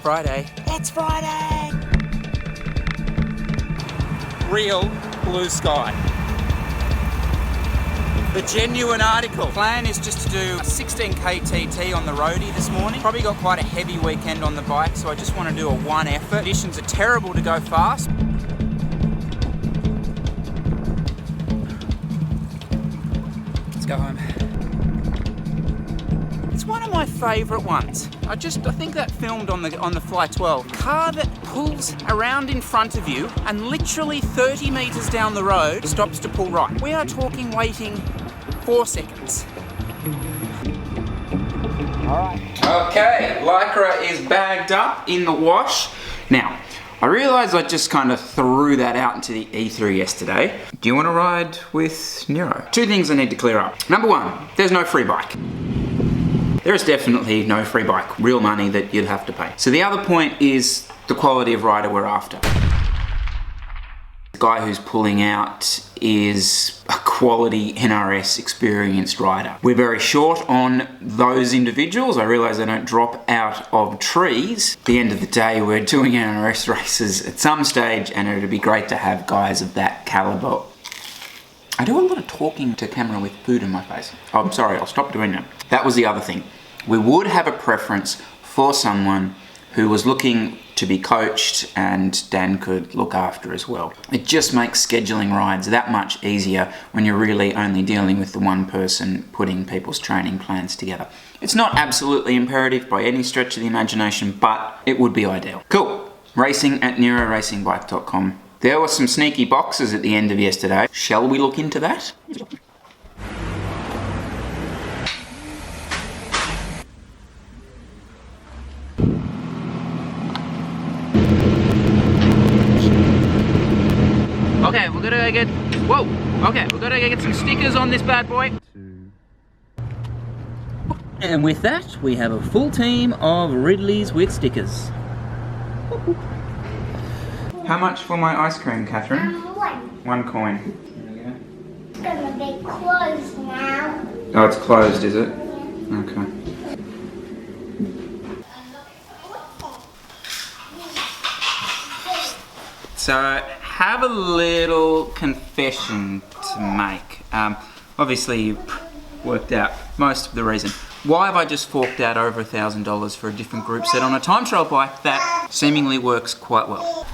Friday. It's Friday! Real blue sky. The genuine article. Plan is just to do a 16k TT on the roadie this morning. Probably got quite a heavy weekend on the bike, so I just want to do a one effort. Conditions are terrible to go fast. Let's go home. It's one of my favourite ones. I think that filmed on the Fly 12. Car that pulls around in front of you and literally 30 metres down the road stops to pull right. We are talking waiting 4 seconds. Alright. Okay, Lycra is bagged up in the wash. Now, I realised I just kind of threw that out into the ether yesterday. Do you want to ride with NERO? 2 things I need to clear up. Number 1, there's no free bike. There is definitely no free bike, real money that you'd have to pay. So the other point is the quality of rider we're after. The guy who's pulling out is a quality NRS experienced rider. We're very short on those individuals. I realise they don't drop out of trees. At the end of the day, we're doing NRS races at some stage, and it'd be great to have guys of that calibre. I do a lot of talking to camera with food in my face. Oh, I'm sorry, I'll stop doing that. That was the other thing. We would have a preference for someone who was looking to be coached and Dan could look after as well. It just makes scheduling rides that much easier when you're really only dealing with the one person putting people's training plans together. It's not absolutely imperative by any stretch of the imagination, but it would be ideal. Cool. Racing at NERORacingBike.com. There were some sneaky boxes at the end of yesterday. Shall we look into that? Okay, we're gonna get, okay, we're gonna get some stickers on this bad boy. And with that, we have a full team of Ridleys with stickers. How much for my ice cream, Catherine? 1 coin. There you It's gonna be closed now. go. Oh, it's closed, is it? Yeah. Okay. So, I have a little confession to make. Obviously, you worked out most of the reason. Why have I just forked out over $1,000 for a different group set on a time trial bike that seemingly works quite well?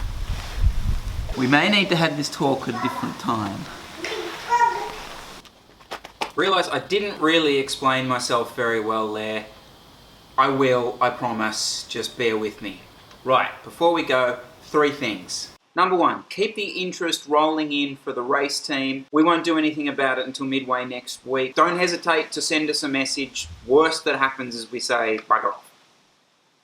We may need to have this talk at a different time. Realise I didn't really explain myself very well there. I will, I promise, just bear with me. Right, before we go, 3 things. Number 1, keep the interest rolling in for the race team. We won't do anything about it until midway next week. Don't hesitate to send us a message. Worst that happens is we say, bugger off.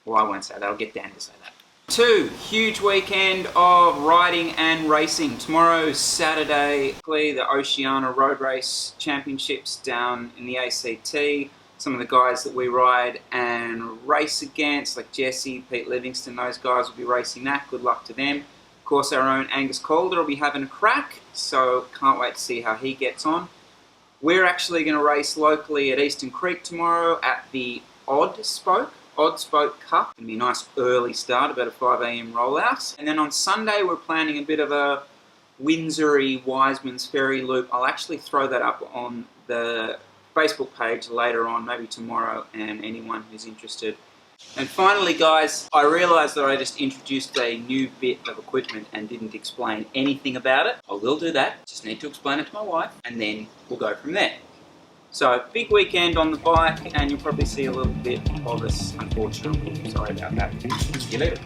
Well, I won't say that, I'll get Dan to say that. 2, huge weekend of riding and racing. Tomorrow's Saturday, the Oceania Road Race Championships down in the ACT. Some of the guys that we ride and race against, like Jesse, Pete Livingston, those guys will be racing that. Good luck to them. Of course, our own Angus Calder will be having a crack, so can't wait to see how he gets on. We're actually going to race locally at Eastern Creek tomorrow at the Odd Spoke Cup. It's going to be a nice early start, about a 5 AM rollout. And then on Sunday, we're planning a bit of a Windsory Wiseman's Ferry loop. I'll actually throw that up on the Facebook page later on, maybe tomorrow, and anyone who's interested. And finally, guys, I realised that I just introduced a new bit of equipment and didn't explain anything about it. I will do that, just need to explain it to my wife, and then we'll go from there. So, big weekend on the bike, and you'll probably see a little bit of us, unfortunately. Sorry about that. See you later.